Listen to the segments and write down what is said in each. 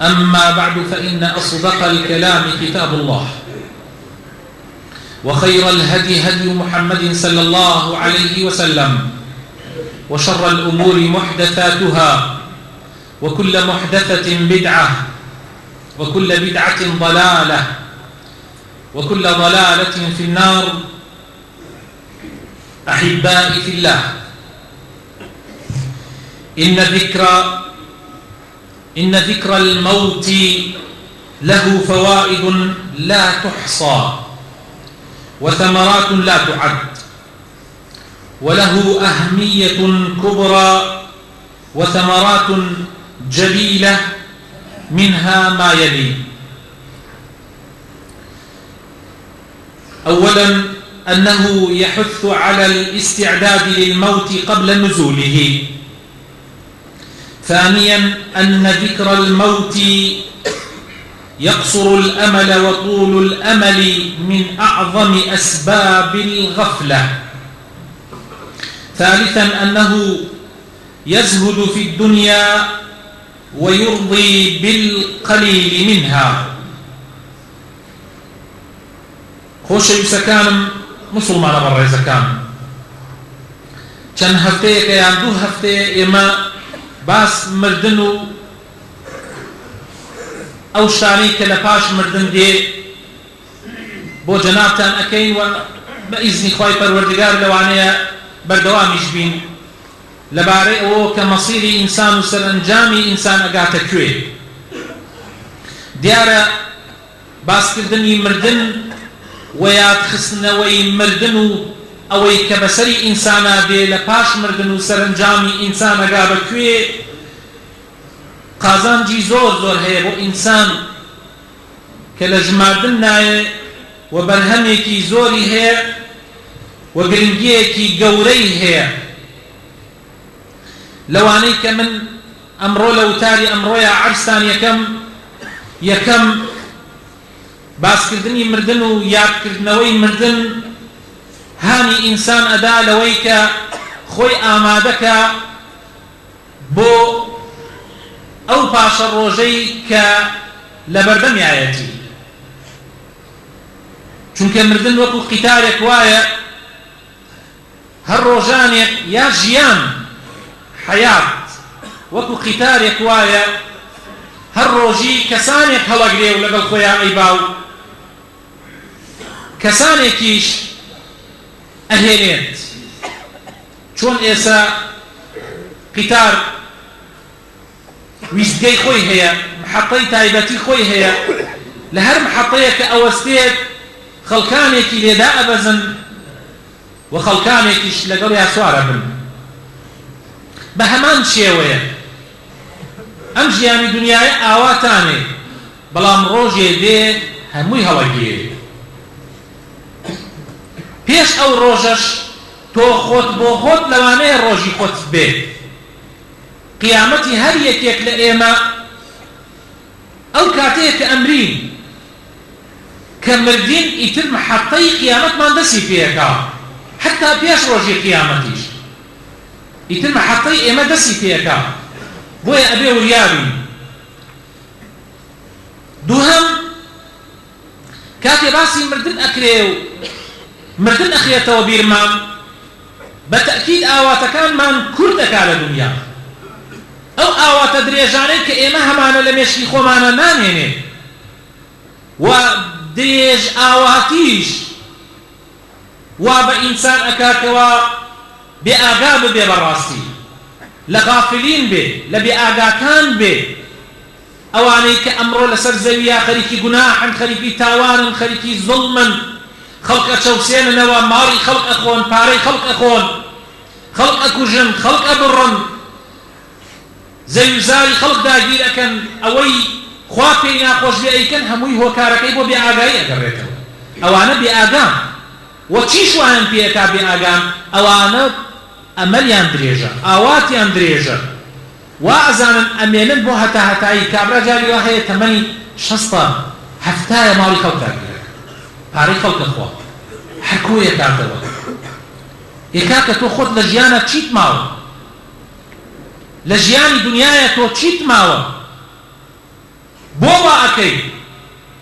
أما بعد فإن أصدق الكلام كتاب الله، وخير الهدي هدي محمد صلى الله عليه وسلم، وشر الأمور محدثاتها، وكل محدثة بدعة، وكل بدعة ضلالة، وكل ضلالة في النار. أحبائي في الله، إن ذكر الموت له فوائد لا تحصى، وثمرات لا تعد، وله أهمية كبرى وثمرات جليلة، منها ما يلي: أولا، أنه يحث على الاستعداد للموت قبل نزوله. ثانيا، أن ذكر الموت يقصر الأمل، وطول الأمل من أعظم أسباب الغفلة. ثالثا، أنه يزهد في الدنيا ويرضي بالقليل منها. خوش يسكان مسلمان برا يسكان چند هفته که یا دو هفته اما باس مردن او شتانی که لپاش مردن دی بو جنابتان اکین و بإذن خواهی پروردگار لوانه بردوامیش بین لباره او که مصیری انسان و سرانجامی انسان اگاته کوی دیاره باس کردنی مردن و یاد خستنەوەی مردن و ئەوەی کە بەسەری ئینسانە بێ لە پاش مردن و سەرنجامی ئینسان ئەگا بەکوێ قازانجی زۆر هەیە بۆ ئینسان کە لە ژماردن نایە و بەرهەمێکی زۆری هەیە و گرنگیەکی گەورەی هەیە. لەوانەی کە من ئەمڕۆ لە وتاری ئەمڕۆیە عەرزتان یەکەم باسکردنی مردن و یادکردنەوەی مردن هانی ئینسان ئەدا لەوەی کە خۆی ئامادەکە بۆ ئەو پاشە ڕۆژەی کە لە بەردەمیایەتی، چونکە مردن وەکو قیتارێک وایە هەر ڕۆژانێک یا ژیان حەیات وەکو قیتارێک وایە هەر ڕۆژی کەسانێک هەڵەگرێ و لەگەڵ خۆیان ئەیبا و کەسانێکیش ئەهێنێت. چۆن ئێسا قیتار ویستگەی خۆی هەیە، محەطەی تایبەتی خۆی هەیە، لە هەر محەطەیە کە ئەوەستێت خەڵکانێکی لێدا ئەبەزن و خەڵکانێکیش لەگەڵ یا سوارە بن. بە هەمان شێوەیە ئەم ژیانی دنیای ئاواتانێ، بەڵام ڕۆژێ دێ هەمووی هەڵەگیرێ. پێش ئەو ڕۆژەش تۆ خۆت بۆ خۆت لەوانەیە ڕۆژی خۆت بێ. قیامەتی هەر یەکێک لە ئێمە ئەو کاتەیە کە ئەمرین کە مردین ئیتر محەطەی قیامەتمان دەستی پێەکا، حتا پێش ڕۆژی قیامەتیش ئیتر محەطەی ئێمە دەستی پێەکا. بۆیە ئەبێ وریابین. دووهەم، کاتێ باسی مردن ئەکرێ و مردن ئەخرێتەوە بیرمان، بە تەئکید ئاواتەکانمان کورت دەکا لە دنیا. ئەو ئاواتە درێژانەی کە ئێمە هەمانە لە مێشکی خۆمانە نانێنێ و درێژ ئاواتیش وا بە ئینسان ئەکاتەوە بێ ئاگا ببێ بەڕاستی، لە غافلین بێ، لە بێ ئاگاکان بێ. ئەوانەی کە ئەمڕۆ لەسەر زەویە خەریکی گوناحن، خەریکی تاوانن، خەریکی زوڵمن، خەڵق ئەچەوسێننەوە، ماڵی خەڵق ئەخۆن، پارەی خەڵق ئەخۆن، خەڵق ئەکوژن، خەڵق ئەبڕن، زەویزاری خەڵق داگیر ئەکەن، ئەوەی خوا پێی ناخۆش بێ ئەیکەن، هەمووی هۆکارەکەی بۆ بێ ئاگایی ئەگەڕێتەوە. ئەوانە بێ ئاگان و چیش وایان پێکا بێ ئاگان؟ ئەوانە ئەمەلیان درێژە، ئاواتیان درێژە، وا ئەزانن ئەمێنن بۆ هەتایی. کابرا جاری وا هەیە تەمەنی 60-70 ماڵی خەڵک داگیرەکە، پارەی خەڵک ئەخوا، هەرکوو یەکاتەوە. یەکاتە تۆ خۆت لە ژیانە چیت ماوە، لە ژیانی دنیاە تۆ چیت ماوە؟ دواکەی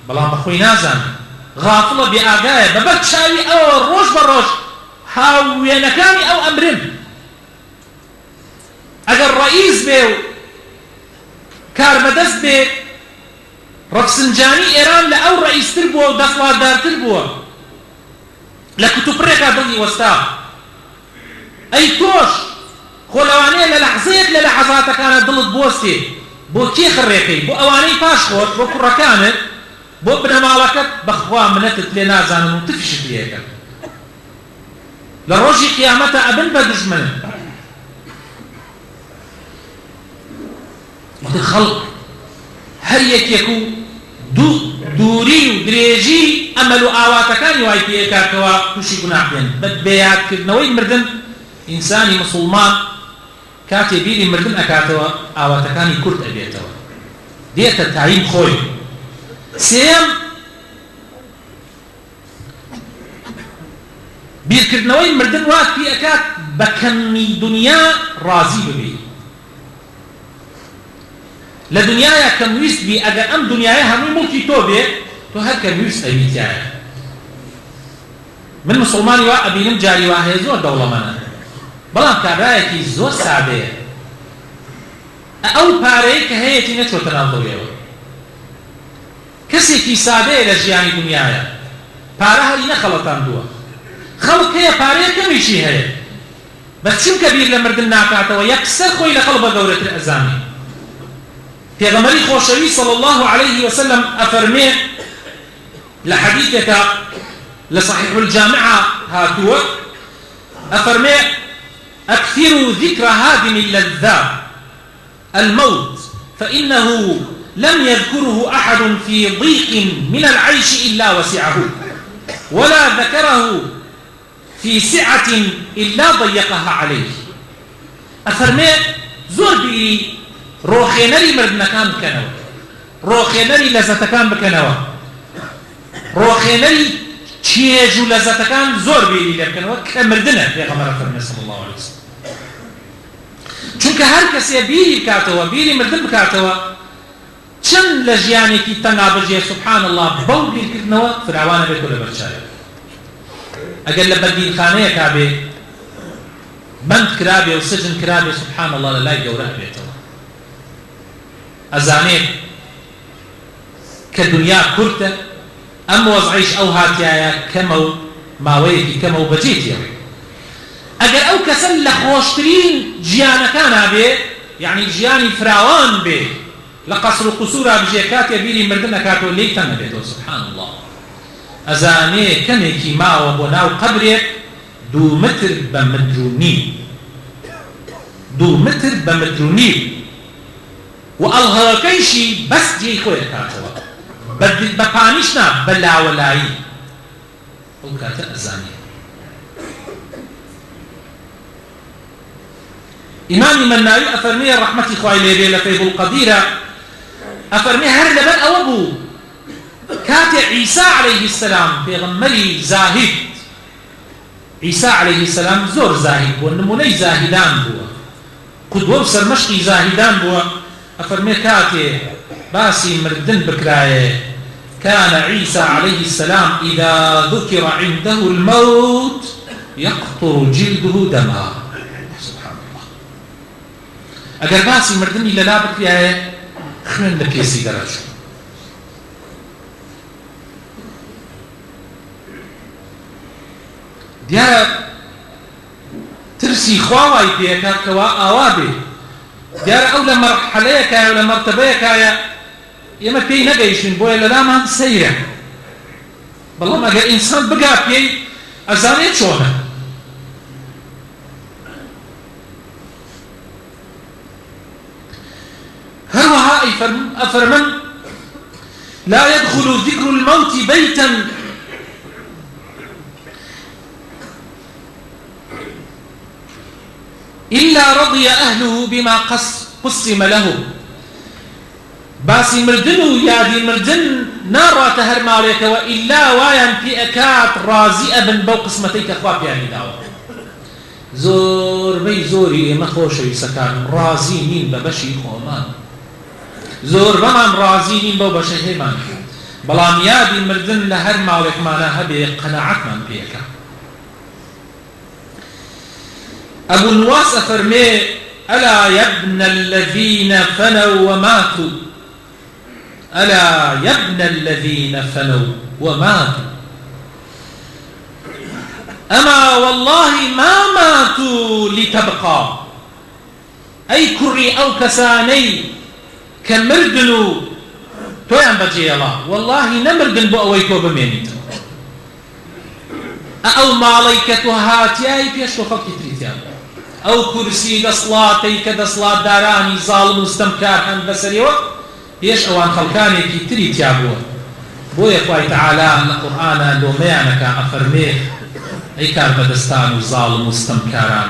بەڵام بەخۆی نازان غافڵە بێئاگایە بەبەر چاوی ئەوە ڕۆژ بە ڕۆژ هاوێنەکانی ئەو ئەمرن ئەگەر ڕئیس بێ و کاربەدەست بێ ڕەفسنجانی ئێران لە ئەو ڕئیستر بووە و دەسڵاتدارتر بووە لە کتوپڕێکا دڵی وەستا ئەی تۆش خۆ لەوانەیە لە لەحزەیەک لە لەحەزاتەکانە دڵت بۆستێ بۆ کێ خڕێکەی بۆ ئەوانەی پاش خۆت بۆ کوڕەکانت بۆ بنەماڵەکەت بەخوا منەتت لێ نازانم و تفشت لێەکەن لە ڕۆژی قیامەتە ئەبن بە دژمن خەڵق هەر یەکێک و دووری و درێژی ئەمەل و ئاواتەکانی وای پێکاتەوە تووشی گوناح بێن بە بێیادکردنەوەی مردن ئینسانی مسڵمان کاتێ بیری مردن ئەکاتەوە ئاواتەکانی کورت ئەبێتەوە دێتە تایم خۆی سێم بیرکردنەوەی مردن وات پێ ئەکات بە کەمی دنیا ڕازی ببێ لە دنیاە کەم ویست بی ئەگەر ئەم دنیاە هەمووی مڵکی تۆ بێ تۆ هەر کەم ویست ئەویتیایە من مسلمانی وا ئەبینم جاری وا هەیە زۆر دەوڵەمەنە بەڵام کابرایەکی زۆر سادەیە ئەو پارەیە کە هەیەی نەچۆتە ناو دڵیەوە کەسێکی سادەیە لە ژیانی دنیاە پارە هەری نەخەڵەتاندووە خەڵک هەیە پارەیە کەمیشی هەیە بەس چونکە بیر لە مردن ناکاتەوە یەکسەر خۆی لە خەڵک بە گەورەتر ئەزانی پێغەمبەری خۆشەوی صلی الله عليه وسلم ئەفەرمێ لە حەدیثێکە لە صحیح الجامعة هاتووە ئەفەرمێ أكثروا ذكر هادم اللذات الموت فإنه لم يذكره أحد في ضيق من العيش إلا وسعه ولا ذكره في سعة إلا ضيقها عليه أفرمي زور بي روخينري مردنكان بكنوا روخينري لزتكان بكنوا روخينري تشيجو لزتكان زور بي لبكنوا كمردنا في غمرة فرمي صلى الله عليه وسلم چونکە هەر کەسێ بیری بکاتەوە بیری مردن بکاتەوە چەند لە ژیانێکی تەنگا بژێ سبحان الله بەو بیرکردنەوە فراوانە بێت و لە بەرچاوێت ئەگەر لە بەردینخانەیەکا بێ بەند کرابێ و سجن کرابێ سبحان الله لە لای گەورە بێتەوە ئەزانێت کە دنیا کورتە ئەم وەزعیش ئەو هاتیایە کەمە و ماوەیەکی کەمە و بەجێتیەوە ئەگەر ئەو کەسە لە خۆشترین ژیانەکانە بێ یعنی ژیانی فراوان بێ لە قەسر و قوسورا بژێ کاتێ بیری مردن ئەکاتەوە لێی تەنگ نەبێتەوە سبحان الله ئەزانێ کەمێکی ماوە بۆ ناو قەبرێک 2 متر بە متر و نیم 2 متر بە متر و نیم و ئەڵهەوەکەیشی بەس جێی خۆی ئەکاتەوە بە پانیش نا بە لاوەلایی ئەو کاتە ئەزانێ إمام مناوي أفرمي الرحمة خواه ليبي لفيض القديرة أفرمي هر لبن أوبو كاتع عيسى عليه السلام بيغمري زاهد عيسى عليه السلام زور زاهد ونموني زاهدان بوا قدوة سرمشقي زاهدان بوا أفرمي كاتع باسي مردن بكراية كان عيسى عليه السلام إذا ذكر عنده الموت يقطر جلده دما ئەگەر باسی مردنی لەلا بکرایە خوێن لە پێسی دەڕەچوو دیارە ترسی خواوای پێکاتکەوە ئاوا بێ دیارە ئەو لە مەرحەلەیەکایە و لە مەرتەبەیەکایە ئێمە پێی نەگەیشتین بۆیە لەلامان سەیرە بەڵام ئەگەر ئینسان بگا پێی ئەزانێت چۆنە هروها أفرمن لا يدخل ذكر الموت بيتا إلا رضي أهله بما قسم له باسي مردن يادي مردن نارا تهر مالك وإلا وايان في أكات رازي أبن بو قسمتيك أخواب يعني داوة زور بي زوري مخوشي سكان رازي مين ببشي خومان زۆر بەمان ڕازی نین بەو بەشەی هەیەمان بەڵام یادی مردن لە هەر ماڵێکمانە هەبێ قەناعەتمان پێەکە. أبو النواس أفرمي ألا يا ابن الذين فنوا وماتوا ألا يا ابن الذين فنوا وماتوا أما والله ما ماتوا لتبقى أي كري أو كساني كمردنوا تويان بجي الله والله نمردن بأويكو بمينيت أو ماليكة هاتياي بيشتو خلقي تريتيان أو كرسي دصلاتي كدصلات داراني ظالم مستمكار عن بسريوة يش أوان خلقاني كي تريتيابوه بو يخوي تعالى القرآن لو ميعنك أفرميه أي كار بدستان ظالم مستمكاران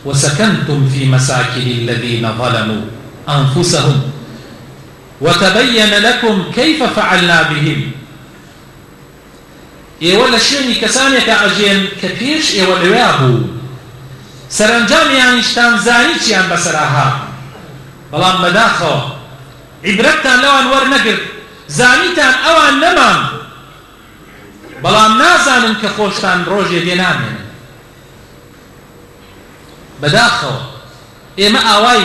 وسكنتم في مساكن الذين ظلموا أنفسهم وتبين لكم كيف فعلنا بهم إيوال الشيني كسانيك أجين كبيرش إيوال إيوابو سرنجام يعني شتان زاني چيان بسراها بلان مداخو عبرتان لوان ور نقر زانيتان اوان نمان بلان نازانن كخوشتان روجي دينامين بداخو إيما آواي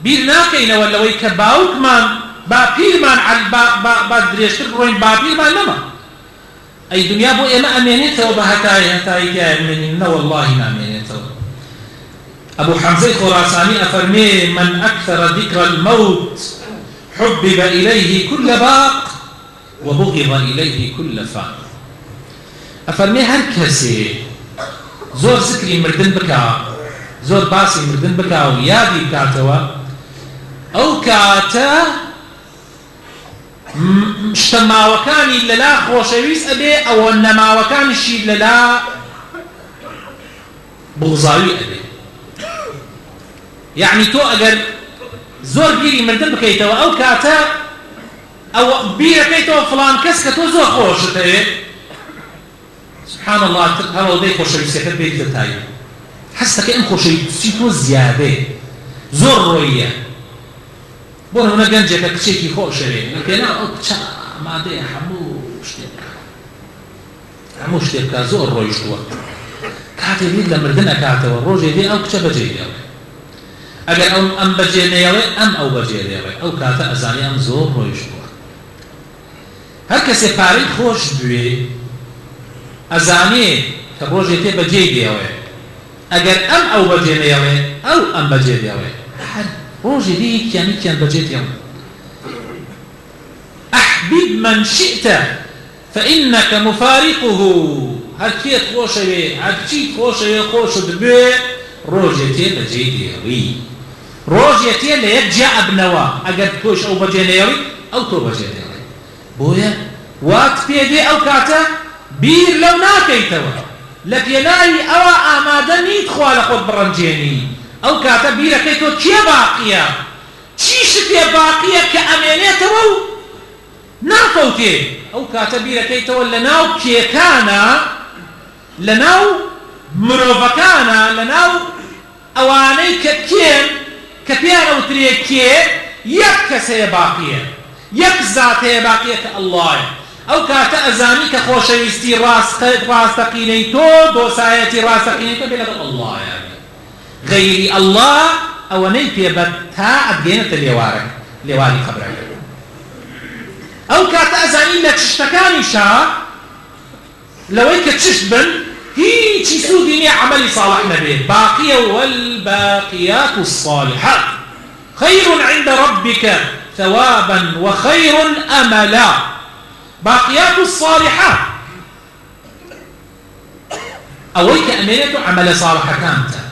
بير ناكين ولا وي كباوك من با بير من با دريشتر روين با بير من نما أي دنيا بو إيما أمينيته وبهتاي كأمينينا والله ما أمينيته. أبو حمزة خراساني أفرمي من أكثر ذكر الموت حبب إليه كل باق وبغض إليه كل فان. أفرمي هركسي زور ذكري مردن بكا زور باسي مردن بكا ويادي كاتوا أو كاتا شتما وكاني للا خوشويس أبي أو إنما وكاني شي للا بغضاوي أبي يعني تو أجر زور بيري مردن بكيتوا أو كاتا أو بيري كيتوا فلان كسكتو زور خوشته سبحان الله هذا ودي خوشويس يكتب بيت لتاي حسك إن خوشويسيتو زيادة زور روية بون هنا جنجك كشيكي خوشري لكن أو كشا ما ده حموش تبكى زور رويشتوا كاتب يد لمردن أكاته والروجي دي أو كشا بجي دي أجر أم بجي ديوي أم أو بجي ديوي أو كاته أزاني أم زور رويشتوا هر کسی پاری خوش بوی أزاني كروجي تي بجي ديوي أجر أم أو بجي ديوي أو أم بجي ديوي روجي دي يعني كان بجيت يوم أحبب من شئت فإنك مفارقه هل كيت خوشي هل كيت خوش دبي روجي تي بجيت يوي روجي تي اللي يرجع ابنوا أقد كوش أو بجيت يوي أو تو بجيت يوي بويا وات بيدي أو كاتا بير لو ناكيتوا لبيناي أو آمادني تخوال خود برنجيني أو كاتبيرة كيتو كي باقية چيش كي باقية كأمينية رو ناكوتي أو كاتبيرة كيتو لناو كي كانا لناو مروفكانا لناو أواني ككين كبيانا وتريه كي يكسي باقية يكزاتي باقية كالله أو كاتا أزاني كخوشويستي راس تقينيتو دوسايتي راس تقينيتو بلد الله يعني غير الله أو نيتي بتا أبجينة لواري خبرك أو كاتا أزاني لك تشتكاني شا لويك تشتبن هي تسوديني عملي صالح نبي باقية والباقيات الصالحات خير عند ربك ثوابا وخير أملا باقيات الصالحات أويك أمينة عمل صالحة كانت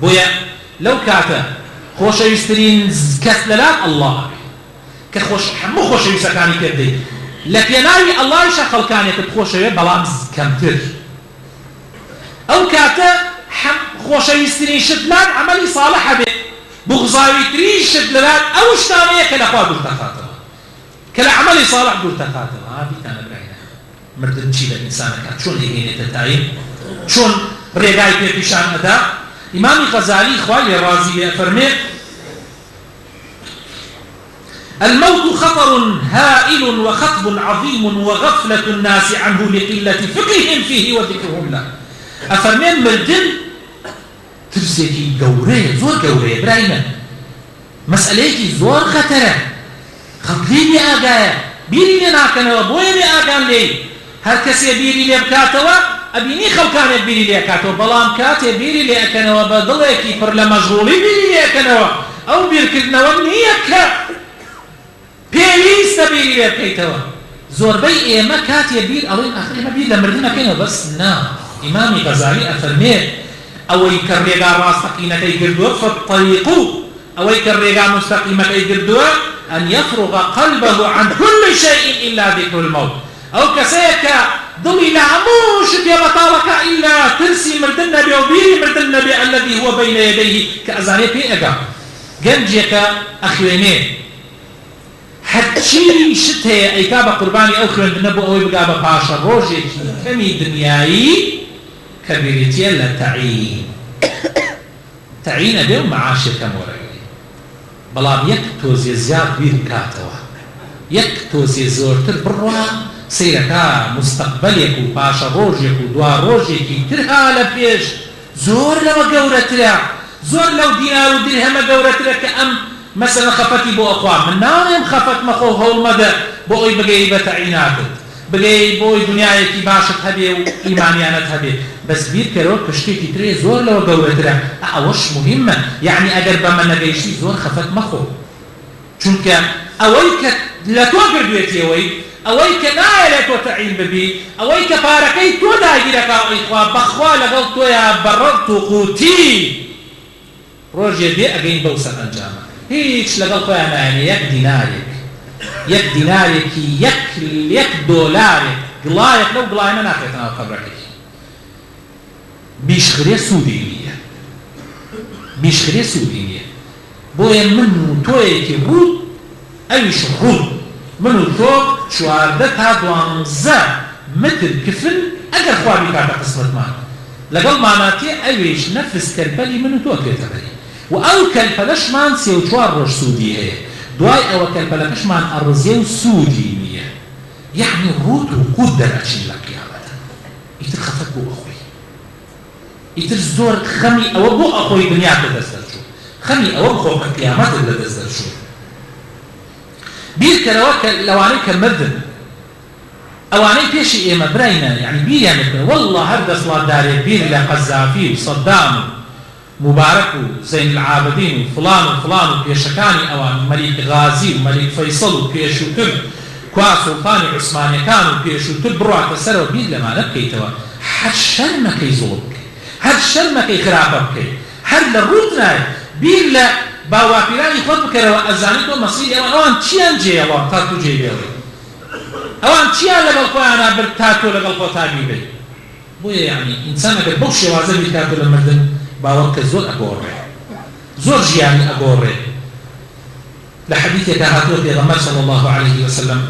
بويا لو كاتا خوش يسترين كسلات الله كخوش مو خوش يسكاني كدي لكناي الله يشغل كان يتخوش بلام كمتر او كاتا خوش يسترين شدلات عملي صالحه به بغزاوي تري شدلات او شتانيه كلا خوا دول تخاطر كلا عملي صالح دول تخاطر هذه كان بعينه مردن شي الانسان كان شلون هيك تتعين شلون ريغاي بيشان ادا إمام غزالي خوالي الرازي فرمي الموت خطر هائل وخطب عظيم وغفلة الناس عنه لقلة فقههم فيه وذكرهم له. أفرمين مردن ترسيكي قوري زور قوري براينا مسأليكي زور خطرة خطليني آقايا بيري لناكنا وبويني آقان لي هر كسي بيري لي بكاتوا أبيني خلقان بيري لي كاتوا بلام كاتي بيري لي أكنا وبدليكي پر لمشغولي بيري لي أكنا أو بيركدنا ومنيك بيليس بيري لي بكيتوا زور بي إيما كاتي بير أولين آخر ما بير لمردنا كنا بس نا إمامي غزالي أفرمير أو يكرر راستقيمة يقردوا فالطريق أو يكرر مستقيمة يقردوا أن يفرغ قلبه عن كل شيء إلا ذكر الموت أو كسيك ضمي لعموش يبطالك إلا ترسي مرد النبي وبيري مرد النبي الذي هو بين يديه كأزاني في أقام جنجيك أخويني حتشي شتى أي كابا قرباني أخوين النبو أو يبقى باشا روجي كمي دنياي كبيرتي لتعين تعين أبيو معاشر كموري بلام يك توزي زياد بير كاتوا يك توزي زورتر بروا سيركا مستقبليك وباشا روجيك ودوا روجيك ترها لبيش زور لو قورترا زور لو دينار ودرهم قورترا كأم مثلا خفتي بو أقوام من نام خفت مخو هول مدى بوي بقي بتعيناتك بقي بوي دنياي كي باشت هبي وإيمانيانت هبي بس بير كروك كشتيكي تري زور لو قورترا أوش مهمة يعني أجر بما نجيشي زور خفت مخو چونك أويك لا توقر بيتي أويك نايلة وتعين ببي أويك باركي تو دايرك إخوة بخوا لغلتو يا بررت قوتي روجي دي أجين بوسط أنجامك هيش لغلتو يا معني يك دينارك يك دولارك قلايك لو قلاي ما ناخذنا قبرك بيشخري سودية بوين منو تويك بود أي شهود منو تو شواردتها دوانزا متر كفل أجر خوابي كارتا قسمت مان لقل معناتي أيش نفس كالبالي منو تو كتبالي وأو كالبالش مان سيو شوار روش سودي هي دواي أو كالبالش مان أرزيو سودي مية يعني روت وقود درأشين لك يا أبدا يتر خفت بو أخوي يتر زور خمي أو بو أخوي دنياك دسترشو خمي أو بخوك قيامات دسترشو بير كروك لواني كمردن اواني بيشي ايما برينا يعني بير يعني والله هرد صلاة داري بير لقذافي وصدام مبارك زين العابدين وفلان بيشكاني اوان ملك غازي وملك فيصل وبيشوتر كوا سلطان عثماني كان وبيشوتر بروع تسر وبير لما نبكيتوا هر شر ما كي ظلمك هر شر ما كي خرابك هر للروتنا بير ل باوافراني خود بكروا أزاني تو مصير أوان چيان جي أوان تاتو جي بيوي أوان چيان لقل قوانا برتاتو لقل قوتاني بي بويا يعني إنسان أقل بوشي وازل بتاتو لمردن باوك زور أقوري زور جياني أقوري لحديث يتهاتو في غمار صلى الله عليه وسلم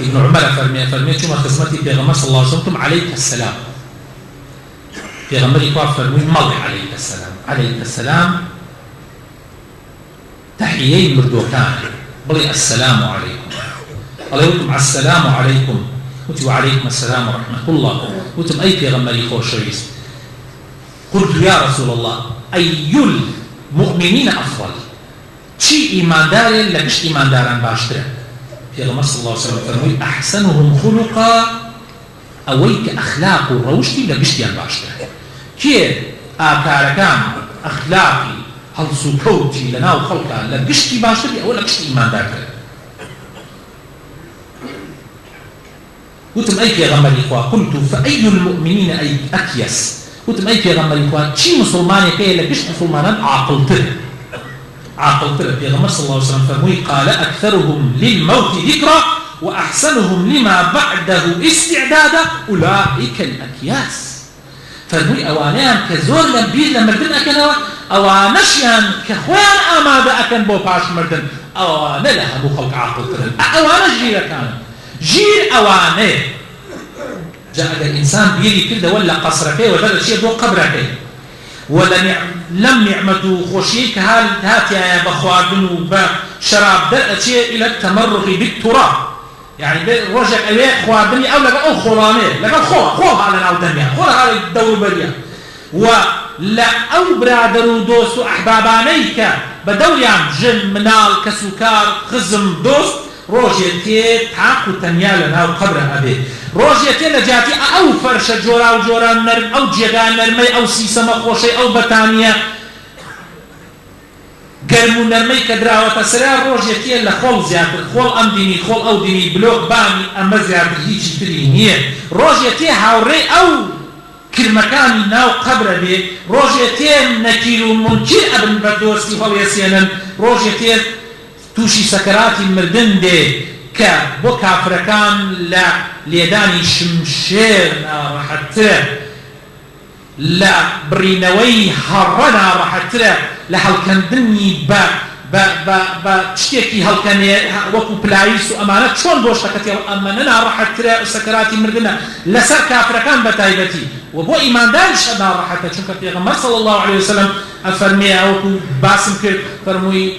ابن عمر فرمي شما خزمتي في غمار صلى الله عليه وسلم عليك السلام في غمار يقول فرمي مالي عليك السلام تحيي مردوكان بلي السلام عليكم عليكم السلام عليكم وعليكم السلام ورحمة الله وتم أي پیغمبری خوشویست قلت يا رسول الله أي المؤمنين أفضل چی ایماندار لگشت ایمانداران باشتره پیغمبر صلى الله عليه وسلم فرموی أحسنهم خلقا أويك أخلاق روشتي لگشتیان باشتره كي آكاركان أخلاقي هل سوكوتي لنا وخلقا لقشتي باشتري أو لقشتي إيمان داكرا قلتم أي پیغمبر إخوة قلت فأي المؤمنين أي أكيس قلتم أي پیغمبر إخوة چي مسلماني كي لقشت مسلمانا عاقلتر پیغمبر صلى الله عليه وسلم فرموي قال أكثرهم للموت ذكرى وأحسنهم لما بعده استعدادا أولئك الأكياس فرموي أوانيان كزور لبير لمردن أكنوا أوانشيان كخوان آماده أكن بو باش مردن أوانا لها بو خلق عاقل ترن أوانا جير كان جير أوانا جاء الإنسان بيلي كده ولا قصرك ولا شيء بو قبرك لم نعمة خوشيك هاتيا بخواردن وبشراب درأتي إلى التمرغ بالتراب يعني رجع أبيك خواردني أو لقى أو خلامي لقى خوها على ناو دنيا خوها على الدور بريا ولا أو برادر ودوست أحبابانيك بدوريان جن منال كسوكار خزم دوست روجيتي تاكو تنيا لنا وقبر أبي روجيتي لجاتي أو فرش جورا وجورا نرم أو جيغان نرمي أو سيسم خوشي أو بطانية قرمو نرمي كدراوة سريع روجيتي لخول زيادر خول أم ديني خول أو ديني بلوك بامي أما زيادر هيجي ترينيه روجيتي هاوري أو كرمكاني ناو قبر به روجيتين نكيل منكر ابن بدوستي هو يسينا روجيتين توشي سكرات المردن دي بو كافركان لا ليداني شمشير راحت لا برينوي هرنا راحت لحلكندني با تشتكي هلكني وكو بلايس وامانه شلون بوش تكتي اماننا راحت سكرات مردنا لسر كافركان بتايبتي وبو ايمان دارش انا راحت شنك پیغمبر صلى الله عليه وسلم افرمي او باسم فرموي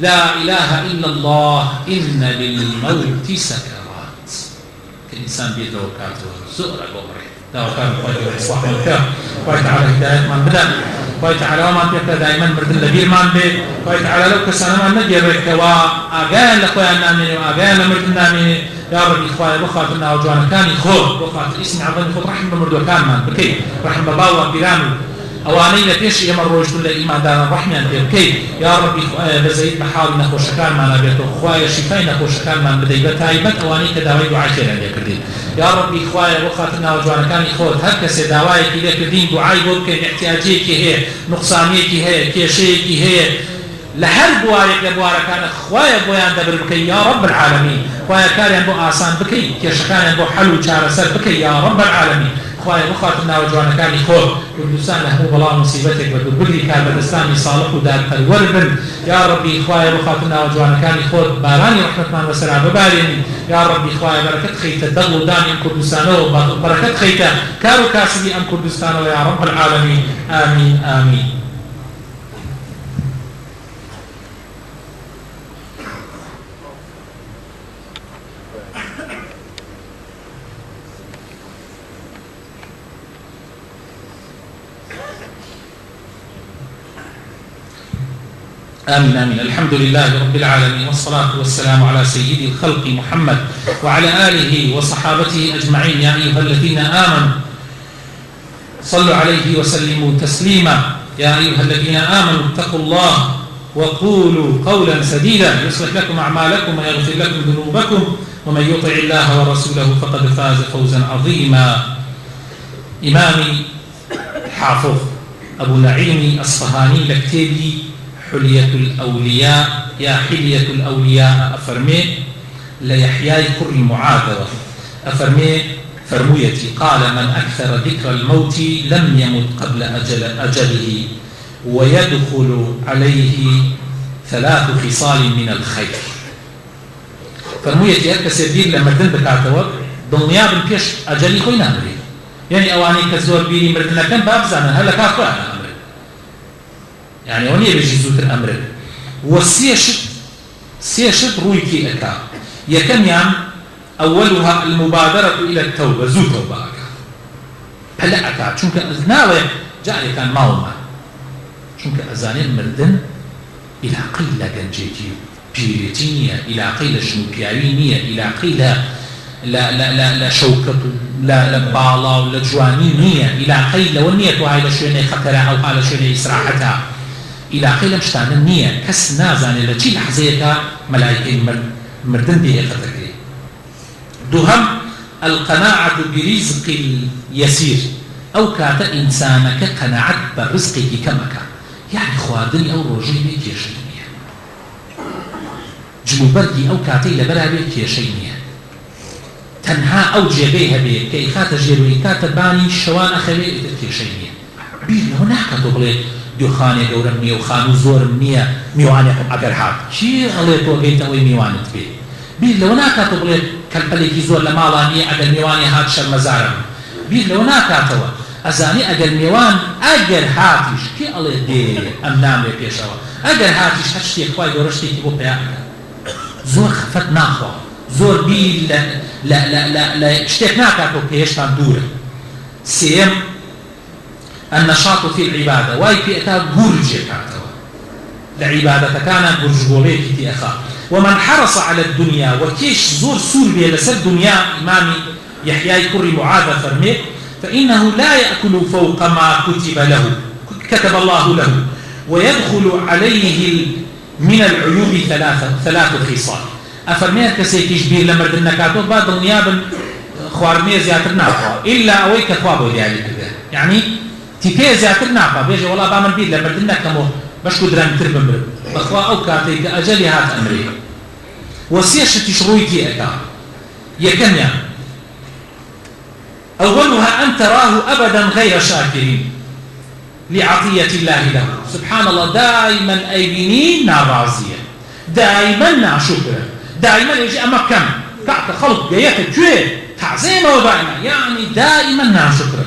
لا اله الا الله ان للموت سكرات الانسان بيده وكاته زهره قمري دا كان قوي صح وتعالى هدايه من بدأ وتعالى ما تبقى دائما مردن لبير مان به وتعالى لو كسانا ما نجي ركوا اغان لخويا نامين واغان مردن نامين يا رب اخويا بخاطرنا وجوانا كان يخور بخاطر اسم عظيم خد رحم بمردو كان مان بكي رحم الله وبيرامو اوانينا بيش يمر روجتو لايمان دانا رحمه بكي يا رب بزيد بحال نخو شكان مان بيتو خويا شفاي نخو شكان مان بدي بتايبت اواني كداوي دعاء خير عليك كردين يا رب اخويا وخاطرنا وجوانا كان يخور هر كسي دعواي كده كردين دعاء بو كان احتياجي كي هي نقصاني كي هي كيشي كي هي لهر بوارك لبوارك كان خويا بويان دبر بكي يا رب العالمين خويا كان بو آسان بكي كيشكان بو حلو چار سر بكي يا رب العالمين خويا وخاطرنا وجوانا كان يخور كردستان له بلا مصيبتك بدبري كان بدستاني صالح ودار الوربن يا ربي خويا وخاطرنا وجوانا كان يخور باراني رحمتنا وسرع بباريني يا ربي خويا بركة خيتا دغو داني ام كردستانو بركة خيتا كارو كاسبي ام كردستانو يا رب العالمين آمين آمين آمين آمين الحمد لله رب العالمين والصلاة والسلام على سيد الخلق محمد وعلى آله وصحابته أجمعين يا أيها الذين آمنوا صلوا عليه وسلموا تسليما يا أيها الذين آمنوا اتقوا الله وقولوا قولا سديدا يصلح لكم أعمالكم ويغفر لكم ذنوبكم ومن يطع الله ورسوله فقد فاز فوزا عظيما إمامي حافظ أبو نعيم الصهاني لكتابي حلية الأولياء يا حلية الأولياء أفرمي ليحياي كر معاذرة أفرمي فرميتي قال من أكثر ذكر الموت لم يمت قبل أجله ويدخل عليه 3 خصال من الخير فرميتي هكا سيدير لما تنبك عتوك دنيا بالبيش أجلي خوي نامري يعني أواني كزور بيني مردنا كان بابزانا هلا كافو أنا أمري يعني وني بيجي زوت الأمر والسيشت رويكي أكا يكم يام أولها المبادرة إلى التوبة زوت توبة أكا هلا أكا شونك أذناوي جاء كان ماوما شونك أزانين مردن إلى قيلة جنجيتي بيريتينية إلى قيلة شنوكياوينية إلى قيلة لا شوكة لا بالا ولا جوانينية إلى قيلة والنية وهاي لشوني خطرها أو هاي لشوني إسراحتها إلى قيلة مشتان النية كس نازاني لشي لحظيتها ملائكين مردن به خطرها دهم القناعة برزق اليسير أو كات إنسانك قناعت برزقه كمك يعني خواردني أو روجي بيك يشينية جلوبردي أو كاتي لبرا بيك يشينية تنها أو جيبيها بيك كي خات جيروي كات باني شوان أخلي بيك يشينية بيل هناك تقولي دخاني دورم نية وخانو زورم نية ميوانيكم أقر حاب شي غليتو قيت أوي ميوانت بي بيل هناك تقولي كالبليكي زور لمالانية أقل ميواني هات شر مزارم بيل هناك توا ئەزانی ئەگەر میێوان ئەگەر هاتیش کێ ئەڵێ دێ ئەم نامێ پێشەوە ئەگەر هاتیش هەر شتێک خوای گەورە شتێکی بۆ پێیان زۆر خەفەت ناخوا زۆر بیر لە شتێک ناکاتەوە کە هێشتان دوورە. سێم النشاط في العبادة واي بيئتا قرج كاتوا لعبادة كان قرج بوليك تيخا ومن حرص على الدنيا وكيش زور سور بيه لسر الدنيا إمامي يحيى كري معاذ فرمي فإنه لا يأكل فوق ما كتب الله له ويدخل عليه من العيوب ثلاث خصال أفرمي كسيكيش بير لمردن كاتوا بعد الدنيا بن خوارمية زيادة ناقوا إلا أويك خوابه ديالي كده يعني تيكي زيادة ناقوا بيجي والله بعمل بير لمردن كمو بشكو دران تربم بخوا أو كاتيك أجلي هات أمري وسيشتي شرويتي أتا يكنيا أولها أن تراه أبدا غير شاكرين لعطية الله له سبحان الله دائما أيبينين ناراضية دائما ناشكرا دائما يجي أما كم كعك خلق جيك جوه تعزيمه ودائما يعني دائما ناشكرا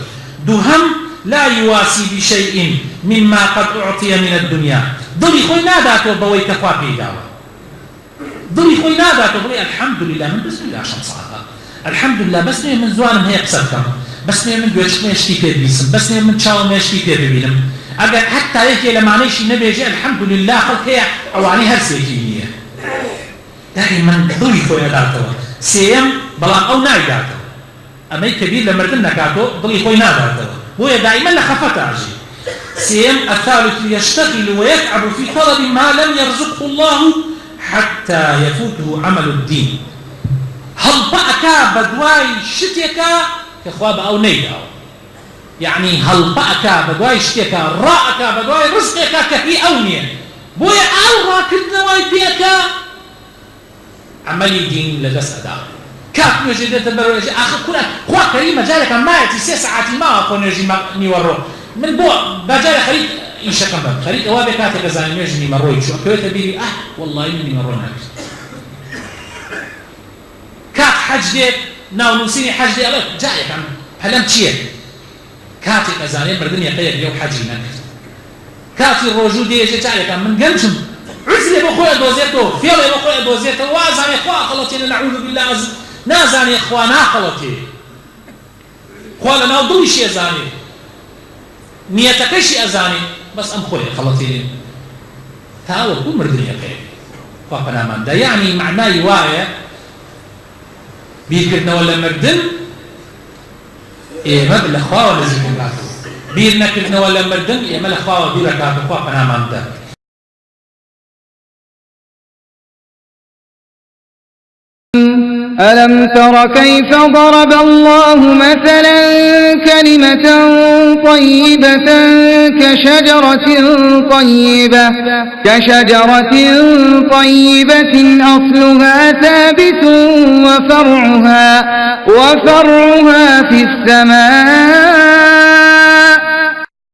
دهم لا يواسي بشيء مما قد أعطي من الدنيا ضلي خوي ناداتو بوي كفوا بيداوا ضلي خوي ناداتو بوي الحمد لله من بسم الله عشان صعبها الحمد لله بس من زوانم هي قصدكم بس من جوش ما يشتي في بيسم بس من شاو ما يشتي في بيلم أجر حتى يجي لما نيجي النبي يجي الحمد لله خلق هي أو عني هرسيكينية دائما ضلي خوي ناداتو سيم بلا أو نايداتو أما كبير لما ردنا كاتو ضلي خوي ناداتو هو دائما لخفت عجي سيم الثالث يشتغل ويتعب في طلب ما لم يرزقه الله حتى يفوته عمل الدين هل بأكا بدواي شتيكا كخواب أو نيدا يعني هل بأكا بدواي شتيكا رأكا بدواي رزقكا كهي أونية بويا ألغا كدنا واي بيكا عمل الدين لدس أداء كاف نجي تبرر نجي آخر كنا خوا كريمة جالك ما يأتي 6 ساعات ما أقول نجي نيورو من بو بجالك خليك إيش كم خليك أوابي كاتك زاني نجي نمروي شو أكويت بيري والله إني مرونا كات حج دي ناو نوسيني حج دي الله جايك عم هلم تشيه كاتك زاني بردني يقيك يو حجي نك كاتي الرجو دي يجي جايك عم من قلشم عزلي بخويا دوزيتو فيلا بخويا دوزيتو وازاني خوا خلطين نعوذ بالله نازاني إخوانا خلطي خوالا ناو دوش يزاني نيتكش أزاني بس أم خويا خلطي تاول كل مردني يقين فقنا من ده يعني معناه يوايا بيركتنا ولا مردن إيه ما بالأخوة ولا زيكم لاتو بيركتنا ولا مردن إيه ما الأخوة بيركاتو فقنا من ده ألم تر كيف ضرب الله مثلا كلمة طيبة كشجرة طيبة أصلها ثابت وفرعها في السماء